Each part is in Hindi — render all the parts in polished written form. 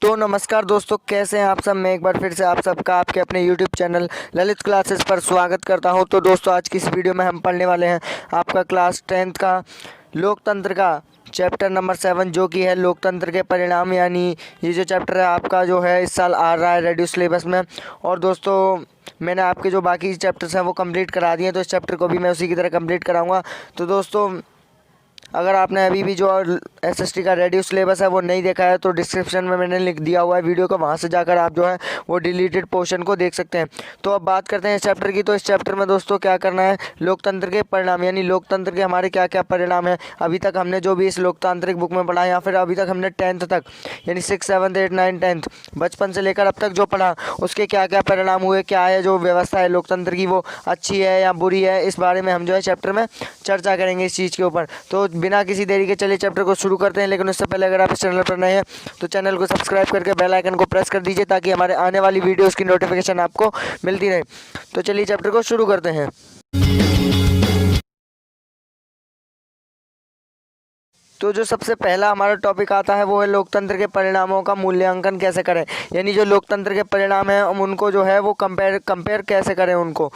तो नमस्कार दोस्तों, कैसे हैं आप सब। मैं एक बार फिर से आप सबका आपके अपने यूट्यूब चैनल ललित क्लासेस पर स्वागत करता हूं। तो दोस्तों, आज की इस वीडियो में हम पढ़ने वाले हैं आपका क्लास 10th का लोकतंत्र का चैप्टर नंबर 7, जो कि है लोकतंत्र के परिणाम। यानी ये जो चैप्टर है आपका जो है इस साल आ रहा है रेडियो सिलेबस में। और दोस्तों, मैंने आपके जो बाकी चैप्टर्स हैं वो कंप्लीट करा दिए हैं, तो इस चैप्टर को भी मैं उसी की तरह कंप्लीट कराऊंगा। तो दोस्तों, अगर आपने अभी भी जो एसएसटी का रेडियो सिलेबस है वो नहीं देखा है तो डिस्क्रिप्शन में मैंने लिख दिया हुआ है वीडियो को, वहाँ से जाकर आप जो है वो डिलीटेड पोर्शन को देख सकते हैं। तो अब बात करते हैं इस चैप्टर की। तो इस चैप्टर में दोस्तों क्या करना है, लोकतंत्र के परिणाम यानी लोकतंत्र के हमारे क्या क्या परिणाम हैं। अभी तक हमने जो भी इस लोकतांत्रिक बुक में पढ़ा है या फिर अभी तक हमने 10th तक यानी 6, 7, 8, 9, 10th बचपन से लेकर अब तक जो पढ़ा उसके क्या क्या परिणाम हुए, क्या है जो व्यवस्था है लोकतंत्र की वो अच्छी है या बुरी है, इस बारे में हम जो है चैप्टर में चर्चा करेंगे इस चीज़ के ऊपर। तो बिना किसी देरी के चलिए चैप्टर को शुरू करते हैं। लेकिन उससे पहले अगर आप इस चैनल पर नए हैं तो चैनल को सब्सक्राइब करके बेल आइकन को प्रेस कर दीजिए ताकि हमारे आने वाली वीडियोस की नोटिफिकेशन आपको मिलती रहे। तो चलिए चैप्टर को शुरू करते हैं। तो जो सबसे पहला हमारा टॉपिक आता है वो है लोकतंत्र के परिणामों का मूल्यांकन कैसे करें। यानी जो लोकतंत्र के परिणाम हैं हम उनको जो है वो कंपेयर कैसे करें उनको।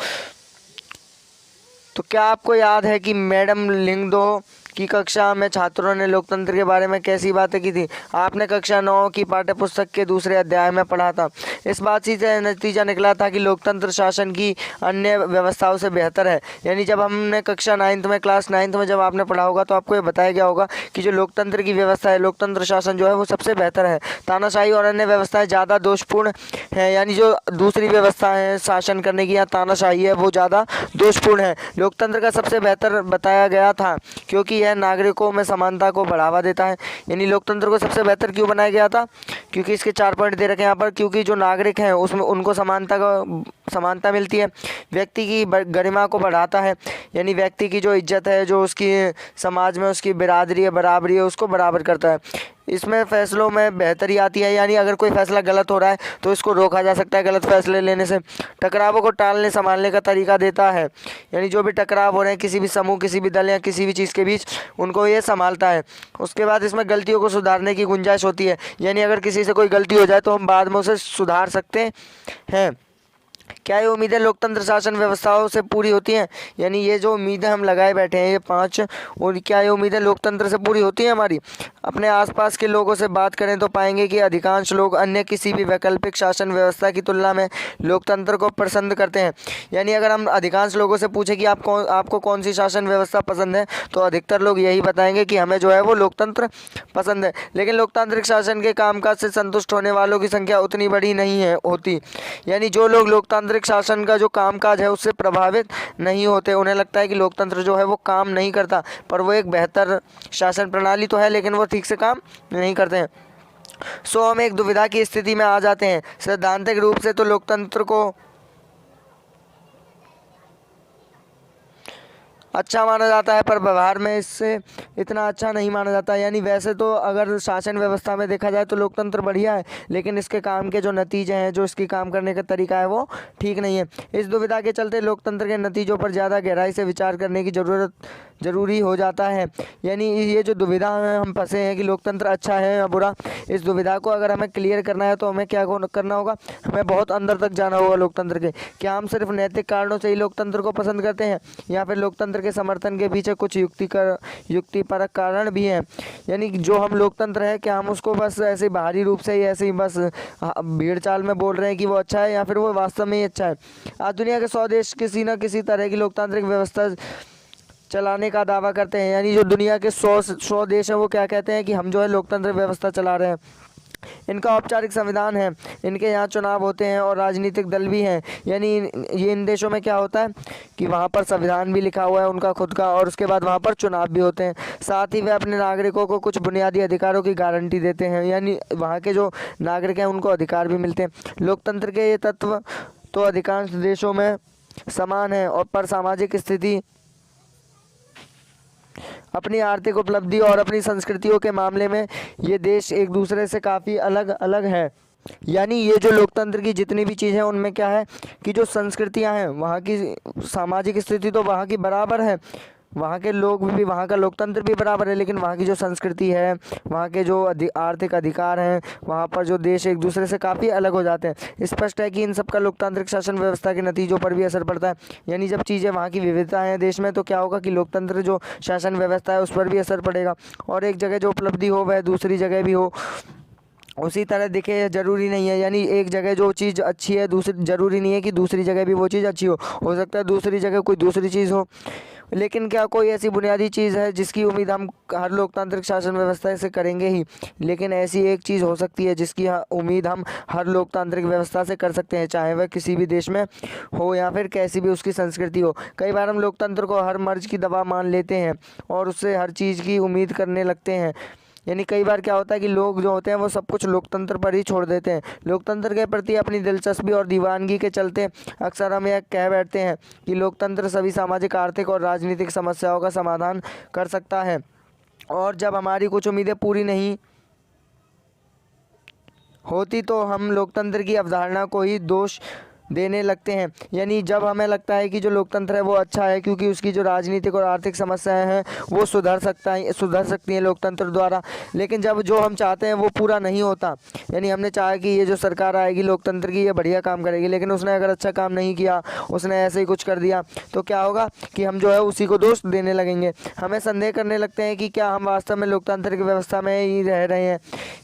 तो क्या आपको याद है कि मैडम लिंगदो की कक्षा में छात्रों ने लोकतंत्र के बारे में कैसी बातें की थी। आपने कक्षा 9 की पाठ्यपुस्तक के दूसरे अध्याय में पढ़ा था। इस बात से नतीजा निकला था कि लोकतंत्र शासन की अन्य व्यवस्थाओं से बेहतर है। यानी जब हमने कक्षा 9th में क्लास 9th में जब आपने पढ़ा होगा तो आपको ये बताया गया होगा कि जो लोकतंत्र की व्यवस्था है, लोकतंत्र शासन जो है वो सबसे बेहतर है। तानाशाही और अन्य व्यवस्थाएं ज़्यादा दोषपूर्ण है। यानी जो दूसरी व्यवस्था है शासन करने की या तानाशाही है वो ज़्यादा दोषपूर्ण है। लोकतंत्र का सबसे बेहतर बताया गया था क्योंकि यह नागरिकों में समानता को बढ़ावा देता है। यानी लोकतंत्र को सबसे बेहतर क्यों बनाया गया था, क्योंकि इसके 4 पॉइंट दे रखे हैं यहाँ पर। क्योंकि जो नागरिक हैं उसमें उनको समानता मिलती है, व्यक्ति की गरिमा को बढ़ाता है। यानी व्यक्ति की जो इज्जत है, जो उसकी समाज में उसकी बिरादरी है, बराबरी है, उसको बराबर करता है। इसमें फैसलों में बेहतरी आती है। यानी अगर कोई फैसला गलत हो रहा है तो इसको रोका जा सकता है गलत फैसले लेने से। टकरावों को टालने संभालने का तरीका देता है। यानी जो भी टकराव हो रहे हैं किसी भी समूह, किसी भी दल या किसी भी चीज़ के बीच, उनको ये संभालता है। उसके बाद इसमें गलतियों को सुधारने की गुंजाइश होती है। यानी अगर किसी से कोई गलती हो जाए तो हम बाद में उसे सुधार सकते हैं। क्या ये उम्मीदें लोकतंत्र शासन व्यवस्थाओं से पूरी होती हैं। यानी ये जो उम्मीदें हम लगाए बैठे हैं ये 5, और क्या ये उम्मीदें लोकतंत्र से पूरी होती हैं हमारी। अपने आसपास के लोगों से बात करें तो पाएंगे कि अधिकांश लोग अन्य किसी भी वैकल्पिक शासन व्यवस्था की तुलना में लोकतंत्र को पसंद करते हैं। यानी अगर हम अधिकांश लोगों से पूछें कि आपको कौन सी शासन व्यवस्था पसंद है तो अधिकतर लोग यही बताएंगे कि हमें जो है वो लोकतंत्र पसंद है। लेकिन लोकतांत्रिक शासन के कामकाज से संतुष्ट होने वालों की संख्या उतनी बड़ी नहीं होती। यानी जो लोग लोकतांत्रिक शासन का जो कामकाज है उससे प्रभावित नहीं होते, उन्हें लगता है कि लोकतंत्र जो है वो काम नहीं करता, पर वो एक बेहतर शासन प्रणाली तो है लेकिन वो ठीक से काम नहीं करते हैं। सो हम एक दुविधा की स्थिति में आ जाते हैं। सैद्धांतिक रूप से तो लोकतंत्र को अच्छा माना जाता है पर व्यवहार में इससे इतना अच्छा नहीं माना जाता। यानी वैसे तो अगर शासन व्यवस्था में देखा जाए तो लोकतंत्र बढ़िया है, लेकिन इसके काम के जो नतीजे हैं, जो इसकी काम करने का तरीका है वो ठीक नहीं है। इस दुविधा के चलते लोकतंत्र के नतीजों पर ज़्यादा गहराई से विचार करने की ज़रूरी हो जाता है। यानी ये जो दुविधा में हम फंसे हैं कि लोकतंत्र अच्छा है या बुरा, इस दुविधा को अगर हमें क्लियर करना है तो हमें क्या करना होगा, हमें बहुत अंदर तक जाना होगा लोकतंत्र के। क्या हम सिर्फ नैतिक कारणों से ही लोकतंत्र को पसंद करते हैं या फिर लोकतंत्र के समर्थन के पीछे कुछ युक्तिपरक कारण भी हैं। यानी जो हम लोकतंत्र है क्या हम उसको बस ऐसे बाहरी रूप से ही ऐसे ही बस भीड़ चाल में बोल रहे हैं कि वो अच्छा है या फिर वो वास्तव में ही अच्छा है। आज दुनिया के 100 देश किसी न किसी तरह की लोकतांत्रिक व्यवस्था चलाने का दावा करते हैं। यानी जो दुनिया के 100 देश हैं वो क्या कहते हैं कि हम जो है लोकतंत्र व्यवस्था चला रहे हैं। इनका औपचारिक संविधान है, इनके यहाँ चुनाव होते हैं और राजनीतिक दल भी हैं। यानी ये इन देशों में क्या होता है कि वहाँ पर संविधान भी लिखा हुआ है उनका खुद का, और उसके बाद वहाँ पर चुनाव भी होते हैं। साथ ही वे अपने नागरिकों को कुछ बुनियादी अधिकारों की गारंटी देते हैं। यानी वहाँ के जो नागरिक हैं उनको अधिकार भी मिलते हैं। लोकतंत्र के ये तत्व तो अधिकांश देशों में समान है, और पर सामाजिक स्थिति, अपनी आर्थिक उपलब्धि और अपनी संस्कृतियों के मामले में ये देश एक दूसरे से काफ़ी अलग अलग है। यानी ये जो लोकतंत्र की जितनी भी चीज़ें हैं उनमें क्या है कि जो संस्कृतियां हैं, वहाँ की सामाजिक स्थिति तो वहाँ की बराबर है, वहाँ के लोग भी वहाँ का लोकतंत्र भी बराबर है, लेकिन वहाँ की जो संस्कृति है, वहाँ के जो आर्थिक अधिकार हैं, वहाँ पर जो देश एक दूसरे से काफ़ी अलग हो जाते हैं। स्पष्ट है कि इन सब का लोकतांत्रिक शासन व्यवस्था के नतीजों पर भी असर पड़ता है। यानी जब चीज़ें वहाँ की विविधता है देश में, तो क्या होगा कि लोकतंत्र जो शासन व्यवस्था है उस पर भी असर पड़ेगा। और एक जगह जो उपलब्धि हो वह दूसरी जगह भी हो उसी तरह दिखे, ज़रूरी नहीं है। यानी एक जगह जो चीज़ अच्छी है दूसरी, ज़रूरी नहीं है कि दूसरी जगह भी वो चीज़ अच्छी हो सकता है दूसरी जगह कोई दूसरी चीज़ हो। लेकिन क्या कोई ऐसी बुनियादी चीज़ है जिसकी उम्मीद हम हर लोकतांत्रिक शासन व्यवस्था से करेंगे ही? लेकिन ऐसी एक चीज़ हो सकती है जिसकी उम्मीद हम हर लोकतांत्रिक व्यवस्था से कर सकते हैं, चाहे वह किसी भी देश में हो या फिर कैसी भी उसकी संस्कृति हो। कई बार हम लोकतंत्र को हर मर्ज की दवा मान लेते हैं और उससे हर चीज़ की उम्मीद करने लगते हैं। यानी कई बार क्या होता है कि लोग जो होते हैं वो सब कुछ लोकतंत्र पर ही छोड़ देते हैं। लोकतंत्र के प्रति अपनी दिलचस्पी और दीवानगी के चलते अक्सर हम यह कह बैठते हैं कि लोकतंत्र सभी सामाजिक, आर्थिक और राजनीतिक समस्याओं का समाधान कर सकता है। और जब हमारी कुछ उम्मीदें पूरी नहीं होती तो हम लोकतंत्र की अवधारणा को ही दोष देने लगते हैं। यानी जब हमें लगता है कि जो लोकतंत्र है वो अच्छा है क्योंकि उसकी जो राजनीतिक और आर्थिक समस्याएं हैं वो सुधर सकती हैं लोकतंत्र द्वारा, लेकिन जब जो हम चाहते हैं वो पूरा नहीं होता, यानी हमने चाहा कि ये जो सरकार आएगी लोकतंत्र की ये बढ़िया काम करेगी, लेकिन उसने अगर अच्छा काम नहीं किया, उसने ऐसे ही कुछ कर दिया, तो क्या होगा कि हम जो है उसी को दोष देने लगेंगे। हमें संदेह करने लगते हैं कि क्या हम वास्तव में लोकतांत्रिक व्यवस्था में ही रह रहे हैं।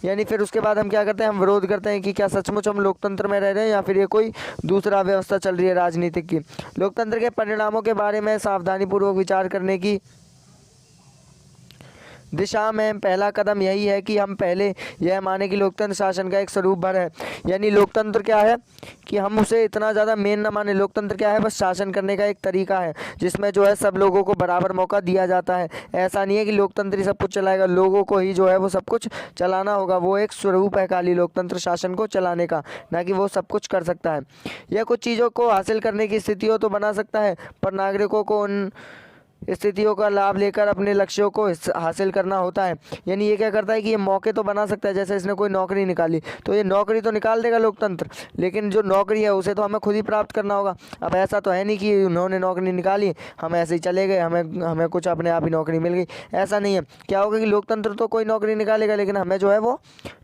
यानी फिर उसके बाद हम क्या करते हैं, हम विरोध करते हैं कि क्या सचमुच हम लोकतंत्र में रह रहे हैं या फिर ये कोई दूसरा व्यवस्था चल रही है राजनीतिक की। लोकतंत्र के परिणामों के बारे में सावधानीपूर्वक विचार करने की दिशा में पहला कदम यही है कि हम पहले यह माने कि लोकतंत्र शासन का एक स्वरूप भर है। यानी लोकतंत्र क्या है कि हम उसे इतना ज़्यादा मेन न माने। लोकतंत्र क्या है, बस शासन करने का एक तरीका है जिसमें जो है सब लोगों को बराबर मौका दिया जाता है। ऐसा नहीं है कि लोकतंत्र ही सब कुछ चलाएगा, लोगों को ही जो है वो सब कुछ चलाना होगा। वो एक स्वरूप है खाली लोकतंत्र शासन को चलाने का, ना कि वो सब कुछ कर सकता है। यह कुछ चीज़ों को हासिल करने की स्थितियों तो बना सकता है, पर नागरिकों को उन स्थितियों का लाभ लेकर अपने लक्ष्यों को हासिल करना होता है। यानी ये क्या करता है कि ये मौके तो बना सकता है, जैसे इसने कोई नौकरी निकाली तो ये नौकरी तो निकाल देगा लोकतंत्र, लेकिन जो नौकरी है उसे तो हमें खुद ही प्राप्त करना होगा। अब ऐसा तो है नहीं कि उन्होंने नौकरी निकाली हम ऐसे ही चले गए, हमें कुछ अपने आप ही नौकरी मिल गई, ऐसा नहीं है। क्या होगा कि लोकतंत्र तो कोई नौकरी निकालेगा, लेकिन हमें जो है वो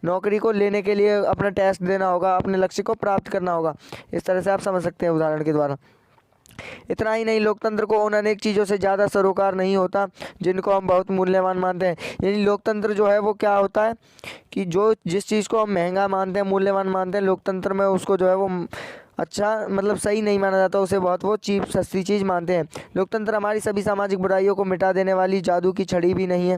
नौकरी को लेने के लिए अपना टेस्ट देना होगा, अपने लक्ष्य को प्राप्त करना होगा। इस तरह से आप समझ सकते हैं उदाहरण के द्वारा। इतना ही नहीं, लोकतंत्र को उन अनेक चीज़ों से ज़्यादा सरोकार नहीं होता जिनको हम बहुत मूल्यवान मानते हैं। यानी लोकतंत्र जो है वो क्या होता है कि जो जिस चीज़ को हम महंगा मानते हैं, मूल्यवान मानते हैं, लोकतंत्र में उसको जो है वो अच्छा मतलब सही नहीं माना जाता, उसे बहुत वो चीप सस्ती चीज़ मानते हैं। लोकतंत्र हमारी सभी सामाजिक बुराइयों को मिटा देने वाली जादू की छड़ी भी नहीं है।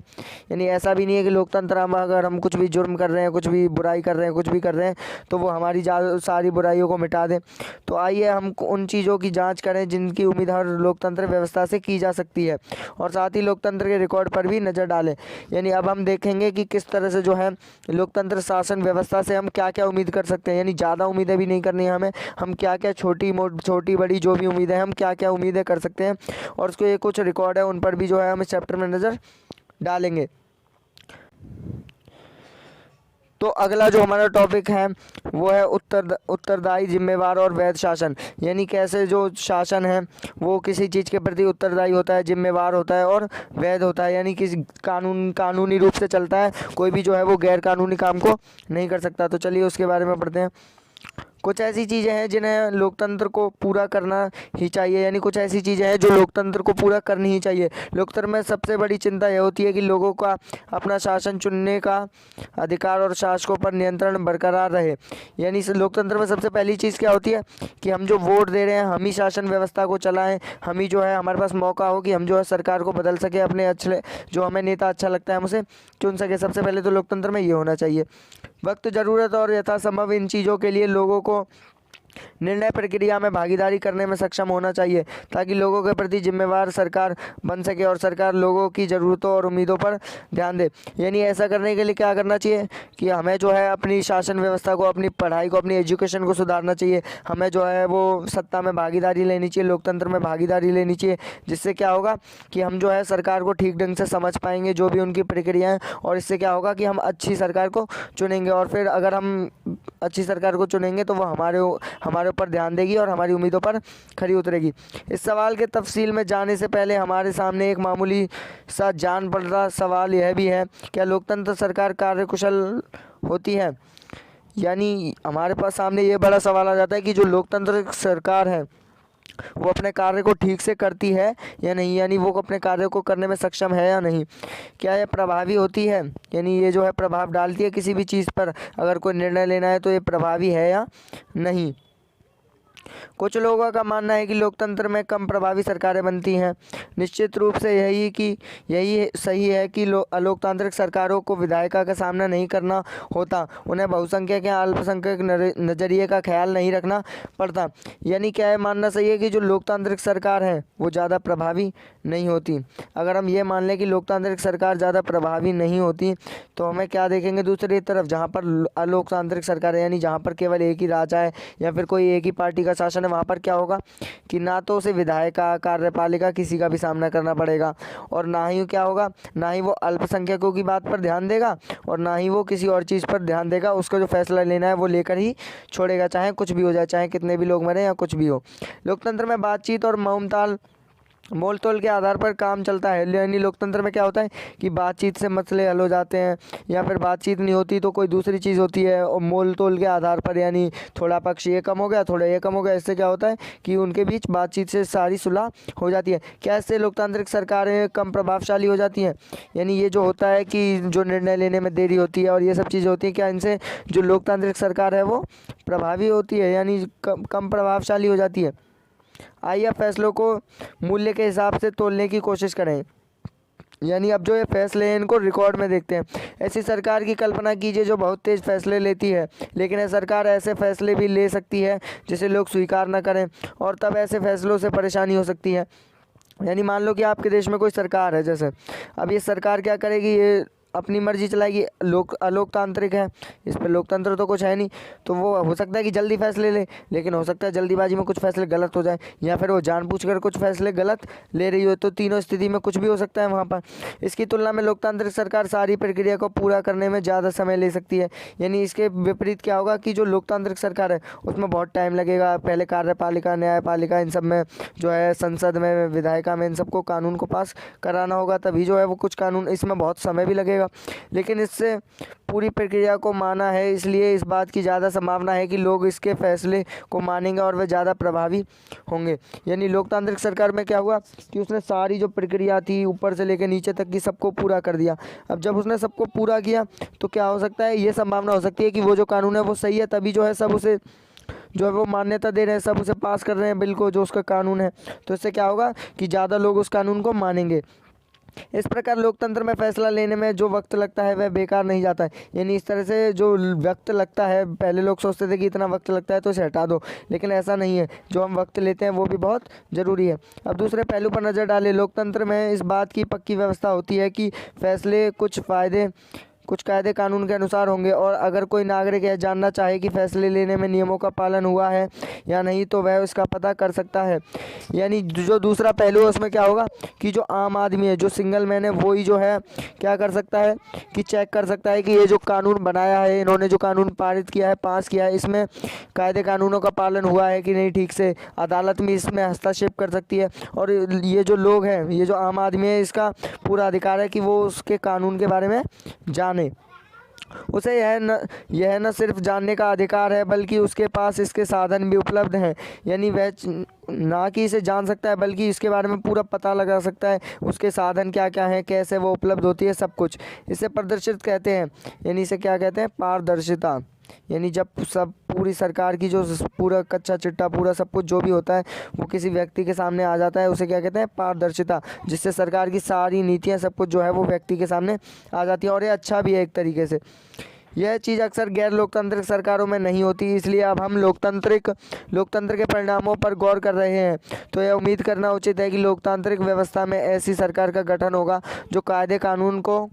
यानी ऐसा भी नहीं है कि लोकतंत्र अगर हम कुछ भी जुर्म कर रहे हैं, कुछ भी बुराई कर रहे हैं, कुछ भी कर रहे हैं तो वो हमारी सारी बुराइयों को मिटा दें। तो आइए हम उन चीज़ों की जाँच करें जिनकी उम्मीद हर लोकतंत्र व्यवस्था से की जा सकती है, और साथ ही लोकतंत्र के रिकॉर्ड पर भी नज़र डालें। यानी अब हम देखेंगे कि किस तरह से जो है लोकतंत्र शासन व्यवस्था से हम क्या क्या उम्मीद कर सकते हैं। यानी ज़्यादा उम्मीदें भी नहीं करनी है हमें, हम क्या क्या छोटी बड़ी जो भी उम्मीदें हैं हम क्या क्या उम्मीदें कर सकते हैं, और उसके ये कुछ रिकॉर्ड है उन पर भी जो है हम इस चैप्टर में नज़र डालेंगे। तो अगला जो हमारा टॉपिक है वो है उत्तरदायी, जिम्मेवार और वैध शासन। यानी कैसे जो शासन है वो किसी चीज़ के प्रति उत्तरदायी होता है, जिम्मेवार होता है और वैध होता है। यानी किसी कानूनी रूप से चलता है, कोई भी जो है वो गैर कानूनी काम को नहीं कर सकता। तो चलिए उसके बारे में पढ़ते हैं। कुछ ऐसी चीज़ें हैं जिन्हें लोकतंत्र को पूरा करना ही चाहिए। यानी कुछ ऐसी चीज़ें हैं जो लोकतंत्र को पूरा करनी ही चाहिए। लोकतंत्र में सबसे बड़ी चिंता यह होती है कि लोगों का अपना शासन चुनने का अधिकार और शासकों पर नियंत्रण बरकरार रहे। यानी इस लोकतंत्र में सबसे पहली चीज़ क्या होती है कि हम जो वोट दे रहे हैं हम ही शासन व्यवस्था को चलाएं, हम ही जो है हमारे पास मौका हो कि हम जो है सरकार को बदल सके, अपने अच्छे जो हमें नेता अच्छा लगता है हम उसे चुन सके। सबसे पहले तो लोकतंत्र में ये होना चाहिए। वक्त, ज़रूरत और यथासंभव इन चीज़ों के लिए लोगों को निर्णय प्रक्रिया में भागीदारी करने में सक्षम होना चाहिए ताकि लोगों के प्रति जिम्मेवार सरकार बन सके और सरकार लोगों की ज़रूरतों और उम्मीदों पर ध्यान दे। यानी ऐसा करने के लिए क्या करना चाहिए कि हमें जो है अपनी शासन व्यवस्था को, अपनी पढ़ाई को, अपनी एजुकेशन को सुधारना चाहिए। हमें जो है वो सत्ता में भागीदारी लेनी चाहिए, लोकतंत्र में भागीदारी लेनी चाहिए, जिससे क्या होगा कि हम जो है सरकार को ठीक ढंग से समझ पाएंगे, जो भी उनकी प्रक्रिया है, और इससे क्या होगा कि हम अच्छी सरकार को चुनेंगे। और फिर अगर हम अच्छी सरकार को चुनेंगे तो वो हमारे ऊपर ध्यान देगी और हमारी उम्मीदों पर खरी उतरेगी। इस सवाल के तफसील में जाने से पहले हमारे सामने एक मामूली सा जान पड़ता सवाल यह भी है, क्या लोकतंत्र सरकार कार्यकुशल होती है? यानी हमारे पास सामने ये बड़ा सवाल आ जाता है कि जो लोकतंत्र सरकार है वो अपने कार्य को ठीक से करती है या नहीं, यानी वो अपने कार्य को करने में सक्षम है या नहीं। क्या यह प्रभावी होती है, यानी ये जो है प्रभाव डालती है किसी भी चीज़ पर, अगर कोई निर्णय लेना है तो ये प्रभावी है या नहीं। कुछ लोगों का मानना है कि लोकतंत्र में कम प्रभावी सरकारें बनती हैं। निश्चित रूप से यही सही है कि अलोकतांत्रिक सरकारों को विधायिका का सामना नहीं करना होता, उन्हें बहुसंख्यक या अल्पसंख्यक नज़रिए का ख्याल नहीं रखना पड़ता। यानी क्या है मानना सही है कि जो लोकतांत्रिक सरकार है वो ज़्यादा प्रभावी नहीं होती। अगर हम ये मान लें कि लोकतांत्रिक सरकार ज़्यादा प्रभावी नहीं होती तो हमें क्या देखेंगे दूसरी तरफ, जहाँ पर अलोकतांत्रिक सरकार है यानी जहाँ पर केवल एक ही राजा है या फिर कोई एक ही पार्टी का शासन है, वहाँ पर क्या होगा कि ना तो उसे विधायिका, कार्यपालिका किसी का भी सामना करना पड़ेगा और ना ही क्या होगा, ना ही वो अल्पसंख्यकों की बात पर ध्यान देगा और ना ही वो किसी और चीज़ पर ध्यान देगा। उसको जो फैसला लेना है वो लेकर ही छोड़ेगा, चाहे कुछ भी हो जाए, चाहे कितने भी लोग मरे या कुछ भी हो। लोकतंत्र में बातचीत और मोल तोल के आधार पर काम चलता है। यानी लोकतंत्र में क्या होता है कि बातचीत से मसले हल हो जाते हैं, या फिर बातचीत नहीं होती तो कोई दूसरी चीज़ होती है और मोल तोल के आधार पर, यानी थोड़ा पक्ष ये कम हो गया, थोड़ा ये कम हो गया, इससे क्या होता है कि उनके बीच बातचीत से सारी सुलह हो जाती है। क्या इससे लोकतांत्रिक सरकारें कम प्रभावशाली हो जाती हैं? यानी ये जो होता है कि जो निर्णय लेने में देरी होती है और ये सब चीज़ें होती हैं, क्या इनसे जो लोकतांत्रिक सरकार है वो प्रभावी होती है यानी कम प्रभावशाली हो जाती है? आइए फैसलों को मूल्य के हिसाब से तोलने की कोशिश करें। यानी अब जो ये फैसले हैं इनको रिकॉर्ड में देखते हैं। ऐसी सरकार की कल्पना कीजिए जो बहुत तेज़ फैसले लेती है, लेकिन यह सरकार ऐसे फैसले भी ले सकती है जिसे लोग स्वीकार न करें और तब ऐसे फैसलों से परेशानी हो सकती है। यानी मान लो कि आपके देश में कोई सरकार है, जैसे अब ये सरकार क्या करेगी, ये अपनी मर्जी चलाएगी, अलोकतांत्रिक है, इस पर लोकतंत्र तो कुछ है नहीं, तो वो हो सकता है कि जल्दी फैसले ले, लेकिन हो सकता है जल्दीबाजी में कुछ फैसले गलत हो जाए या फिर वो जानबूझकर कुछ फैसले गलत ले रही हो, तो तीनों स्थिति में कुछ भी हो सकता है वहाँ पर। इसकी तुलना में लोकतांत्रिक सरकार सारी प्रक्रिया को पूरा करने में ज़्यादा समय ले सकती है। यानी इसके विपरीत क्या होगा कि जो लोकतांत्रिक सरकार है उसमें बहुत टाइम लगेगा, पहले कार्यपालिका, न्यायपालिका, इन सब में जो है संसद में, विधायिका में, इन सबको कानून को पास कराना होगा, तभी जो है वो कुछ कानून, इसमें बहुत समय भी लगेगा। लेकिन इससे पूरी प्रक्रिया को माना है, इसलिए इस बात की ज़्यादा संभावना है कि लोग इसके फैसले को मानेंगे और वे ज़्यादा प्रभावी होंगे। यानी लोकतांत्रिक सरकार में क्या हुआ कि उसने सारी जो प्रक्रिया थी ऊपर से लेकर नीचे तक की सबको पूरा कर दिया। अब जब उसने सबको पूरा किया तो क्या हो सकता है, ये संभावना हो सकती है कि वो जो कानून है वो सही है, तभी जो है सब उसे जो है वो मान्यता दे रहे हैं, सब उसे पास कर रहे हैं बिल को, जो उसका कानून है। तो इससे क्या होगा कि ज़्यादा लोग उस कानून को मानेंगे। इस प्रकार लोकतंत्र में फैसला लेने में जो वक्त लगता है वह बेकार नहीं जाता है। यानी इस तरह से जो वक्त लगता है, पहले लोग सोचते थे कि इतना वक्त लगता है तो इसे हटा दो, लेकिन ऐसा नहीं है, जो हम वक्त लेते हैं वो भी बहुत ज़रूरी है। अब दूसरे पहलू पर नज़र डालें। लोकतंत्र में इस बात की पक्की व्यवस्था होती है कि फैसले कुछ कायदे कानून के अनुसार होंगे और अगर कोई नागरिक यह जानना चाहे कि फैसले लेने में नियमों का पालन हुआ है या नहीं तो वह इसका पता कर सकता है। यानी जो दूसरा पहलू है उसमें क्या होगा कि जो आम आदमी है, जो सिंगल मैन है, वो ही जो है क्या कर सकता है कि चेक कर सकता है कि ये जो कानून बनाया है, इन्होंने जो कानून पारित किया है, पास किया है, इसमें कायदे कानूनों का पालन हुआ है कि नहीं ठीक से। अदालत में इसमें हस्तक्षेप कर सकती है और ये जो लोग हैं, ये जो आम आदमी है, इसका पूरा अधिकार है कि वो उसके कानून के बारे में जाने। उसे यह न सिर्फ जानने का अधिकार है बल्कि उसके पास इसके साधन भी उपलब्ध हैं। यानी वह ना कि इसे जान सकता है बल्कि इसके बारे में पूरा पता लगा सकता है, उसके साधन क्या क्या हैं, कैसे वो उपलब्ध होती है, सब कुछ। इसे प्रदर्शित कहते हैं। यानी इसे क्या कहते हैं, पारदर्शिता। यानी जब सब पूरी सरकार की जो पूरा कच्चा चिट्ठा, पूरा सब कुछ जो भी होता है वो किसी व्यक्ति के सामने आ जाता है, उसे क्या कहते हैं, पारदर्शिता। जिससे सरकार की सारी नीतियां, सब कुछ जो है वो व्यक्ति के सामने आ जाती है और ये अच्छा भी है एक तरीके से। यह चीज़ अक्सर गैर लोकतांत्रिक सरकारों में नहीं होती। इसलिए अब हम लोकतंत्र के परिणामों पर गौर कर रहे हैं। तो यह उम्मीद करना उचित है कि लोकतांत्रिक व्यवस्था में ऐसी सरकार का गठन होगा जो कायदे कानून को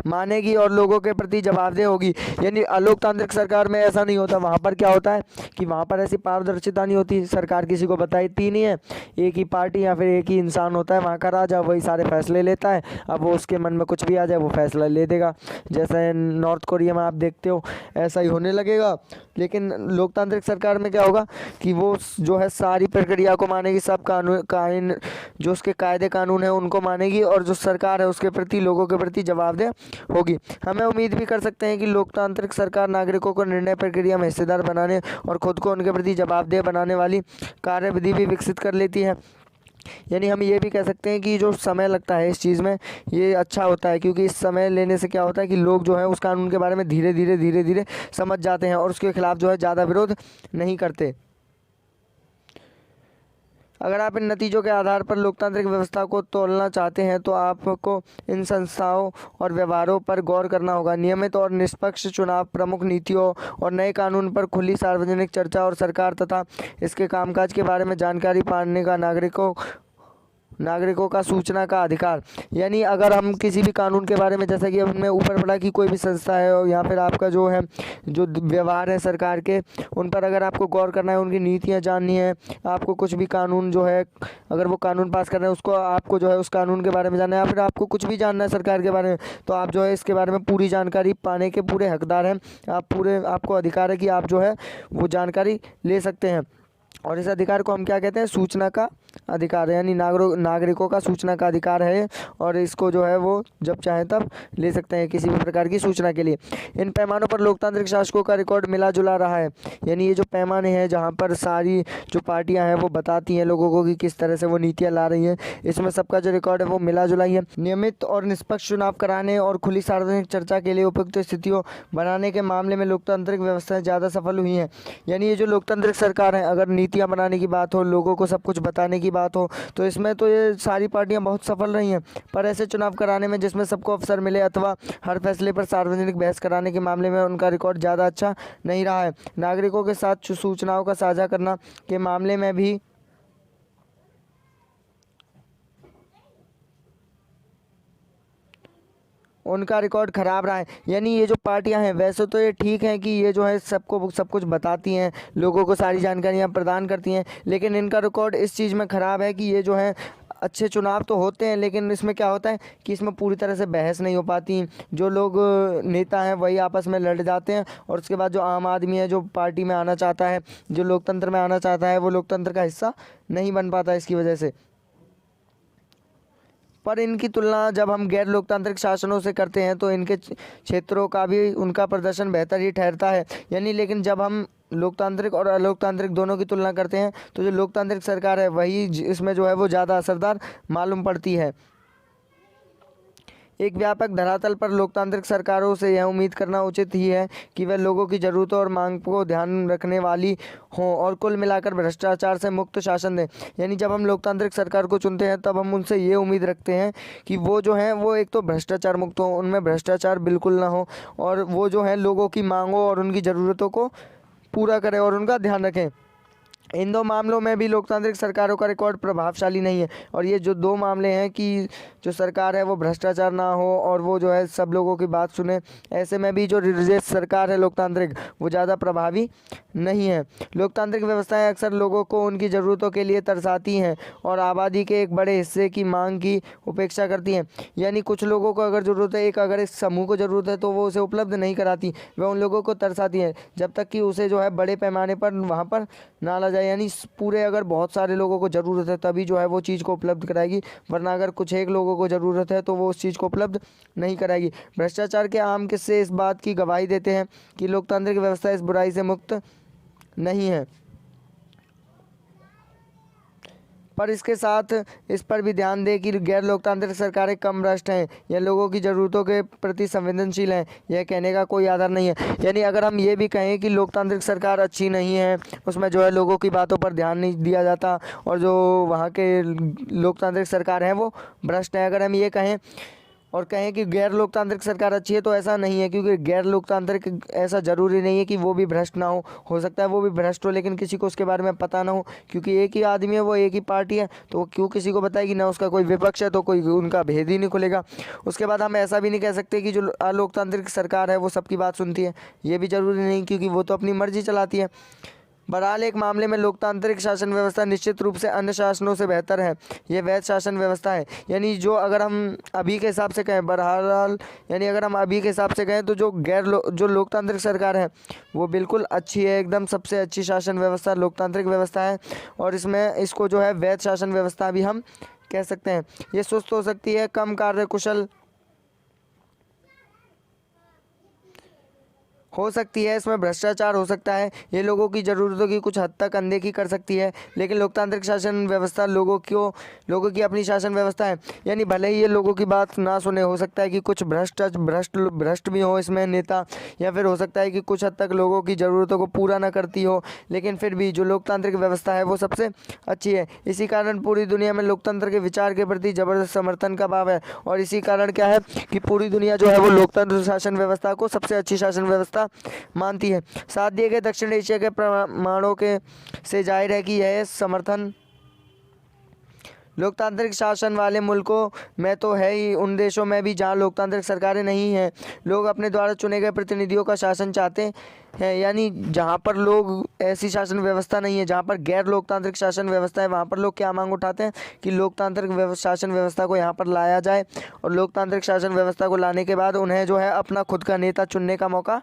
मानेगी और लोगों के प्रति जवाबदेह होगी। यानी अलोकतांत्रिक सरकार में ऐसा नहीं होता। वहाँ पर क्या होता है कि वहाँ पर ऐसी पारदर्शिता नहीं होती, सरकार किसी को बताती नहीं है, एक ही पार्टी या फिर एक ही इंसान होता है वहाँ का राजा, वही सारे फैसले लेता है। अब वो उसके मन में कुछ भी आ जाए वो फैसला ले देगा, जैसे नॉर्थ कोरिया में आप देखते हो ऐसा ही होने लगेगा। लेकिन लोकतांत्रिक सरकार में क्या होगा कि वो जो है सारी प्रक्रिया को मानेगी, सब कानून जो उसके कायदे कानून है उनको मानेगी, और जो सरकार है उसके प्रति, लोगों के प्रति जवाबदेह होगी। हमें उम्मीद भी कर सकते हैं कि लोकतांत्रिक सरकार नागरिकों को निर्णय प्रक्रिया में हिस्सेदार बनाने और खुद को उनके प्रति जवाबदेह बनाने वाली कार्यविधि भी विकसित कर लेती है। यानी हम ये भी कह सकते हैं कि जो समय लगता है इस चीज़ में ये अच्छा होता है, क्योंकि इस समय लेने से क्या होता है कि लोग जो है उस कानून के बारे में धीरे धीरे समझ जाते हैं और उसके खिलाफ जो है ज़्यादा विरोध नहीं करते। अगर आप इन नतीजों के आधार पर लोकतांत्रिक व्यवस्था को तोलना चाहते हैं तो आपको इन संस्थाओं और व्यवहारों पर गौर करना होगा। नियमित और निष्पक्ष चुनाव, प्रमुख नीतियों और नए कानून पर खुली सार्वजनिक चर्चा और सरकार तथा इसके कामकाज के बारे में जानकारी पाने का नागरिकों का सूचना का अधिकार। यानी अगर हम किसी भी कानून के बारे में, जैसा कि हमने ऊपर पढ़ा कि कोई भी संस्था है और या फिर आपका जो है जो व्यवहार है सरकार के, उन पर अगर आपको गौर करना है, उनकी नीतियां जाननी है, आपको कुछ भी कानून जो है अगर वो कानून पास कर रहे हैं उसको आपको जो है उस कानून के बारे में जानना है, या फिर आपको कुछ भी जानना है सरकार के बारे में, तो आप जो है इसके बारे में पूरी जानकारी पाने के पूरे हकदार हैं। आपको अधिकार है कि आप जो है वो जानकारी ले सकते हैं। और इस अधिकार को हम क्या कहते हैं? सूचना का अधिकार है। यानी नागरिकों का सूचना का अधिकार है, और इसको जो है वो जब चाहें तब ले सकते हैं किसी भी प्रकार की सूचना के लिए। इन पैमानों पर लोकतांत्रिक शासकों का रिकॉर्ड मिला जुला रहा है। यानी ये जो पैमाने हैं जहाँ पर सारी जो पार्टियां हैं वो बताती हैं लोगों को कि किस तरह से वो नीतियाँ ला रही हैं, इसमें सबका जो रिकॉर्ड है वो मिला जुला ही है। नियमित और निष्पक्ष चुनाव कराने और खुली सार्वजनिक चर्चा के लिए उपयुक्त स्थितियों बनाने के मामले में लोकतांत्रिक व्यवस्थाएं ज़्यादा सफल हुई हैं। यानी ये जो लोकतांत्रिक सरकार है, अगर नीतियाँ बनाने की बात हो, लोगों को सब कुछ बताने की बात हो, तो इसमें तो ये सारी पार्टियां बहुत सफल रही हैं। पर ऐसे चुनाव कराने में जिसमें सबको अवसर मिले अथवा हर फैसले पर सार्वजनिक बहस कराने के मामले में उनका रिकॉर्ड ज़्यादा अच्छा नहीं रहा है। नागरिकों के साथ सूचनाओं का साझा करना के मामले में भी उनका रिकॉर्ड ख़राब रहा है। यानी ये जो पार्टियां हैं, वैसे तो ये ठीक हैं कि ये जो है सबको सब कुछ बताती हैं, लोगों को सारी जानकारियां प्रदान करती हैं, लेकिन इनका रिकॉर्ड इस चीज़ में ख़राब है कि ये जो है अच्छे चुनाव तो होते हैं, लेकिन इसमें क्या होता है कि इसमें पूरी तरह से बहस नहीं हो पाती। जो लोग नेता हैं वही आपस में लड़ जाते हैं, और उसके बाद जो आम आदमी है, जो पार्टी में आना चाहता है, जो लोकतंत्र में आना चाहता है, वो लोकतंत्र का हिस्सा नहीं बन पाता इसकी वजह से। पर इनकी तुलना जब हम गैर लोकतांत्रिक शासनों से करते हैं तो इनके क्षेत्रों का भी उनका प्रदर्शन बेहतर ही ठहरता है। यानी लेकिन जब हम लोकतांत्रिक और अलोकतांत्रिक दोनों की तुलना करते हैं तो जो लोकतांत्रिक सरकार है वही इसमें जो है वो ज़्यादा असरदार मालूम पड़ती है। एक व्यापक धरातल पर लोकतांत्रिक सरकारों से यह उम्मीद करना उचित ही है कि वह लोगों की ज़रूरतों और मांग को ध्यान रखने वाली हों और कुल मिलाकर भ्रष्टाचार से मुक्त शासन दें। यानी जब हम लोकतांत्रिक सरकार को चुनते हैं तब हम उनसे ये उम्मीद रखते हैं कि वो जो हैं वो एक तो भ्रष्टाचार मुक्त हो, उनमें भ्रष्टाचार बिल्कुल ना हो, और वो जो है लोगों की मांगों और उनकी ज़रूरतों को पूरा करें और उनका ध्यान रखें। इन दो मामलों में भी लोकतांत्रिक सरकारों का रिकॉर्ड प्रभावशाली नहीं है। और ये जो दो मामले हैं कि जो सरकार है वो भ्रष्टाचार ना हो और वो जो है सब लोगों की बात सुने, ऐसे में भी जो रिजर्व सरकार है लोकतांत्रिक वो ज़्यादा प्रभावी नहीं है। लोकतांत्रिक व्यवस्थाएं अक्सर लोगों को उनकी ज़रूरतों के लिए तरसाती हैं और आबादी के एक बड़े हिस्से की मांग की उपेक्षा करती हैं। यानी कुछ लोगों को अगर ज़रूरत है, अगर इस समूह को ज़रूरत है, तो वो उसे उपलब्ध नहीं कराती, वह उन लोगों को तरसाती हैं जब तक कि उसे जो है बड़े पैमाने पर वहाँ पर ना ला जाए। यानी पूरे अगर बहुत सारे लोगों को ज़रूरत है तभी जो है वो चीज़ को उपलब्ध कराएगी, वरना अगर कुछ एक लोगों को ज़रूरत है तो वो उस चीज़ को उपलब्ध नहीं कराएगी। भ्रष्टाचार के आम किस्से इस बात की गवाही देते हैं कि लोकतांत्रिक व्यवस्था इस बुराई से मुक्त नहीं है। पर इसके साथ इस पर भी ध्यान दें कि गैर लोकतांत्रिक सरकारें कम भ्रष्ट हैं या लोगों की ज़रूरतों के प्रति संवेदनशील हैं, यह कहने का कोई आधार नहीं है। यानी अगर हम ये भी कहें कि लोकतांत्रिक सरकार अच्छी नहीं है, उसमें जो है लोगों की बातों पर ध्यान नहीं दिया जाता और जो वहाँ के लोकतांत्रिक सरकार हैं वो भ्रष्ट हैं, अगर हम ये कहें और कहें कि गैर लोकतांत्रिक सरकार अच्छी है, तो ऐसा नहीं है, क्योंकि गैर लोकतांत्रिक ऐसा ज़रूरी नहीं है कि वो भी भ्रष्ट ना हो सकता है वो भी भ्रष्ट हो, लेकिन किसी को उसके बारे में पता ना हो, क्योंकि एक ही आदमी है, वो एक ही पार्टी है, तो वो क्यों किसी को बताएगी, ना उसका कोई विपक्ष है तो कोई उनका भेद ही नहीं खुलेगा। उसके बाद हम ऐसा भी नहीं कह सकते कि जो अलोकतांत्रिक सरकार है वो सबकी बात सुनती है, ये भी ज़रूरी नहीं, क्योंकि वो तो अपनी मर्जी चलाती है। बहरहाल एक मामले में लोकतांत्रिक शासन व्यवस्था निश्चित रूप से अन्य शासनों से बेहतर है, ये वैध शासन व्यवस्था है। यानी जो अगर हम अभी के हिसाब से कहें, बहरहाल यानी अगर हम अभी के हिसाब से कहें तो जो लोकतांत्रिक सरकार है वो बिल्कुल अच्छी है, एकदम सबसे अच्छी शासन व्यवस्था लोकतांत्रिक व्यवस्था है, और इसमें इसको जो है वैध शासन व्यवस्था भी हम कह सकते हैं। ये सुस्त हो सकती है, कम कार्यकुशल हो सकती है, इसमें भ्रष्टाचार हो सकता है, ये लोगों की ज़रूरतों की कुछ हद तक अनदेखी कर सकती है, लेकिन लोकतांत्रिक शासन व्यवस्था लोगों की अपनी शासन व्यवस्था है। यानी भले ही ये लोगों की बात ना सुने, हो सकता है कि कुछ भ्रष्ट भी हो इसमें नेता, या फिर हो सकता है कि कुछ हद तक लोगों की ज़रूरतों को पूरा ना करती हो, लेकिन फिर भी जो लोकतांत्रिक व्यवस्था है वो सबसे अच्छी है। इसी कारण पूरी दुनिया में लोकतंत्र के विचार के प्रति ज़बरदस्त समर्थन का भाव है, और इसी कारण क्या है कि पूरी दुनिया जो है वो लोकतंत्र शासन व्यवस्था को सबसे अच्छी शासन व्यवस्था मानती है। साथ दिए गए दक्षिण एशिया के प्रमाणों के से जाहिर है कि यह समर्थन लोकतांत्रिक शासन वाले मुल्कों में तो है ही, उन देशों में भी जहां लोकतांत्रिक सरकारें नहीं हैं, लोग अपने द्वारा चुने गए प्रतिनिधियों का शासन चाहते हैं। यानी जहां पर लोग ऐसी शासन व्यवस्था नहीं है, जहां पर गैर लोकतांत्रिक शासन व्यवस्था है, वहां पर लोग क्या मांग उठाते हैं कि लोकतांत्रिक शासन व्यवस्था को यहाँ पर लाया जाए, और लोकतांत्रिक शासन व्यवस्था को लाने के बाद उन्हें जो है अपना खुद का नेता चुनने का मौका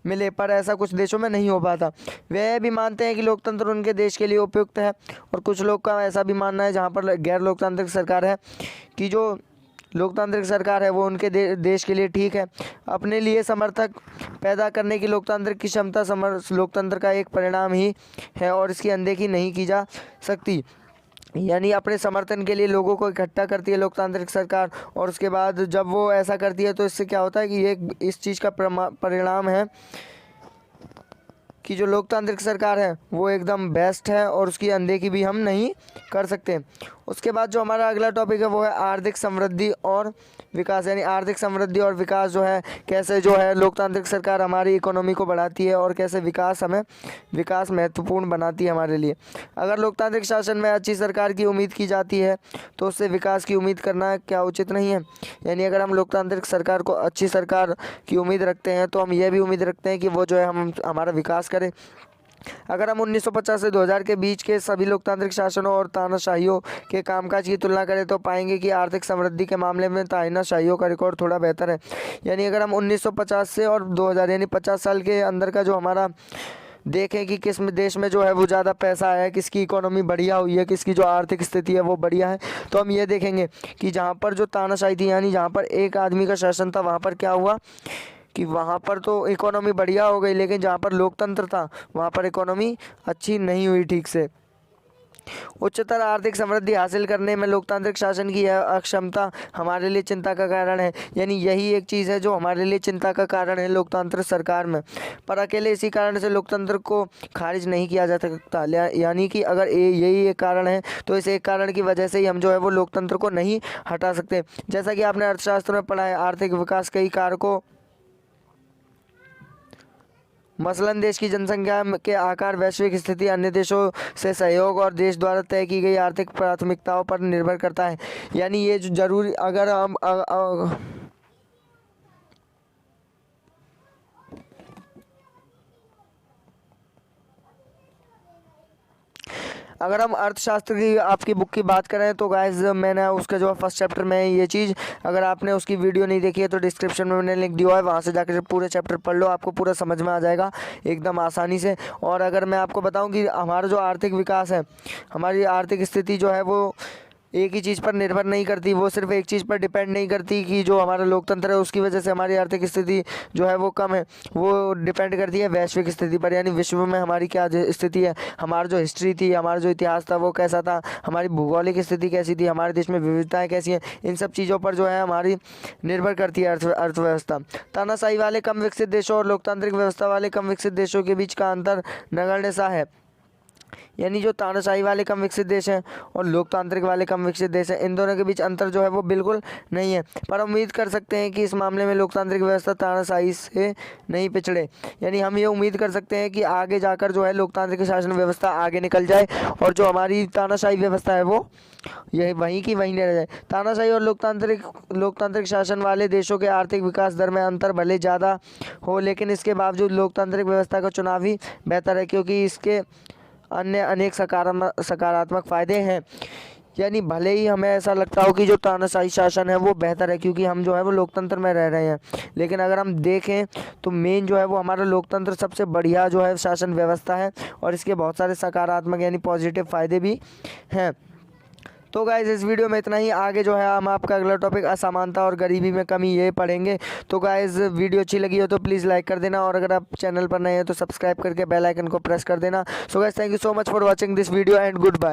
मिले। पर ऐसा कुछ देशों में नहीं हो पाता। वे भी मानते हैं कि लोकतंत्र उनके देश के लिए उपयुक्त है, और कुछ लोग का ऐसा भी मानना है जहाँ पर गैर लोकतांत्रिक सरकार है कि जो लोकतांत्रिक सरकार है वो उनके देश के लिए ठीक है। अपने लिए समर्थक पैदा करने की लोकतांत्रिक की क्षमता लोकतंत्र का एक परिणाम ही है, और इसकी अनदेखी नहीं की जा सकती। यानी अपने समर्थन के लिए लोगों को इकट्ठा करती है लोकतांत्रिक सरकार, और उसके बाद जब वो ऐसा करती है तो इससे क्या होता है कि ये इस चीज़ का परिणाम है कि जो लोकतांत्रिक सरकार है वो एकदम बेस्ट है, और उसकी अनदेखी भी हम नहीं कर सकते। उसके बाद जो हमारा अगला टॉपिक है वो है आर्थिक समृद्धि और विकास। यानी आर्थिक समृद्धि और विकास जो है, कैसे जो है लोकतांत्रिक सरकार हमारी इकोनॉमी को बढ़ाती है, और कैसे विकास महत्वपूर्ण बनाती है हमारे लिए। अगर लोकतांत्रिक शासन में अच्छी सरकार की उम्मीद की जाती है तो उससे विकास की उम्मीद करना क्या उचित नहीं है। यानी अगर हम लोकतांत्रिक सरकार को अच्छी सरकार की उम्मीद रखते हैं तो हम यह भी उम्मीद रखते हैं कि वो जो है हमारा विकास करे। अगर हम 1950 से 2000 के बीच के सभी लोकतांत्रिक शासनों और तानाशाहियों के कामकाज की तुलना करें तो पाएंगे कि आर्थिक समृद्धि के मामले में तानाशाहियों का रिकॉर्ड थोड़ा बेहतर है। यानी अगर हम 1950 से और 2000 यानी 50 साल के अंदर का जो हमारा देखें कि किस देश में जो है वो ज़्यादा पैसा आया है, किसकी इकोनॉमी बढ़िया हुई है, किसकी जो आर्थिक स्थिति है वो बढ़िया है, तो हम ये देखेंगे कि जहाँ पर जो तानाशाही थी, यानी जहाँ पर एक आदमी का शासन था, वहाँ पर क्या हुआ कि वहाँ पर तो इकोनॉमी बढ़िया हो गई, लेकिन जहाँ पर लोकतंत्र था वहाँ पर इकोनॉमी अच्छी नहीं हुई ठीक से। उच्चतर आर्थिक समृद्धि हासिल करने में लोकतांत्रिक शासन की यह अक्षमता हमारे लिए चिंता का कारण है। यानी यही एक चीज़ है जो हमारे लिए चिंता का कारण है लोकतांत्रिक सरकार में। पर अकेले इसी कारण से लोकतंत्र को खारिज नहीं किया जा सकता। यानी कि अगर यही एक कारण है तो इस एक कारण की वजह से ही हम जो है वो लोकतंत्र को नहीं हटा सकते। जैसा कि आपने अर्थशास्त्र में पढ़ा है, आर्थिक विकास कई कारकों मसलन देश की जनसंख्या के आकार, वैश्विक स्थिति, अन्य देशों से सहयोग और देश द्वारा तय की गई आर्थिक प्राथमिकताओं पर निर्भर करता है। यानी ये जो जरूरी अगर हम अगर हम अर्थशास्त्र की आपकी बुक की बात करें तो गाइस मैंने उसका जो फर्स्ट चैप्टर में ये चीज़, अगर आपने उसकी वीडियो नहीं देखी है तो डिस्क्रिप्शन में मैंने लिंक दिया है, वहाँ से जाकर पूरे चैप्टर पढ़ लो, आपको पूरा समझ में आ जाएगा एकदम आसानी से। और अगर मैं आपको बताऊं कि हमारा जो आर्थिक विकास है, हमारी आर्थिक स्थिति जो है वो एक ही चीज़ पर निर्भर नहीं करती, वो सिर्फ एक चीज़ पर डिपेंड नहीं करती कि जो हमारा लोकतंत्र है उसकी वजह से हमारी आर्थिक स्थिति जो है वो कम है, वो डिपेंड करती है वैश्विक स्थिति पर। यानी विश्व में हमारी क्या स्थिति है, हमारा जो हिस्ट्री थी, हमारा जो इतिहास था वो कैसा था, हमारी भूगोलिक स्थिति कैसी थी, हमारे देश में विविधताएँ कैसी हैं, इन सब चीज़ों पर जो है हमारी निर्भर करती है अर्थव्यवस्था। तानाशाही वाले कम विकसित देशों और लोकतांत्रिक व्यवस्था वाले कम विकसित देशों के बीच का अंतर नगण्य सा है। यानी जो तानाशाही वाले कम विकसित देश हैं और लोकतांत्रिक वाले कम विकसित देश हैं, इन दोनों के बीच अंतर जो है वो बिल्कुल नहीं है। पर उम्मीद कर सकते हैं कि इस मामले में लोकतांत्रिक व्यवस्था तानाशाही से नहीं पिछड़े। यानी हम ये उम्मीद कर सकते हैं कि आगे जाकर जो है लोकतांत्रिक शासन व्यवस्था आगे निकल जाए और जो हमारी तानाशाही व्यवस्था है वो यही वहीं की वहीं रह जाए। तानाशाही और लोकतांत्रिक शासन वाले देशों के आर्थिक विकास दर में अंतर भले ज़्यादा हो, लेकिन इसके बावजूद लोकतांत्रिक व्यवस्था का चुनाव ही बेहतर है, क्योंकि इसके अन्य अनेक सकारात्मक फ़ायदे हैं। यानी भले ही हमें ऐसा लगता हो कि जो तानाशाही शासन है वो बेहतर है क्योंकि हम जो है वो लोकतंत्र में रह रहे हैं, लेकिन अगर हम देखें तो मेन जो है वो हमारा लोकतंत्र सबसे बढ़िया जो है शासन व्यवस्था है और इसके बहुत सारे सकारात्मक यानी पॉजिटिव फ़ायदे भी हैं। तो गाइस इस वीडियो में इतना ही। आगे जो है हम आपका अगला टॉपिक असमानता और गरीबी में कमी ये पढ़ेंगे। तो गाइस वीडियो अच्छी लगी हो तो प्लीज़ लाइक कर देना और अगर आप चैनल पर नए हैं तो सब्सक्राइब करके बेल आइकन को प्रेस कर देना। So guys thank you so much for watching this video and good bye.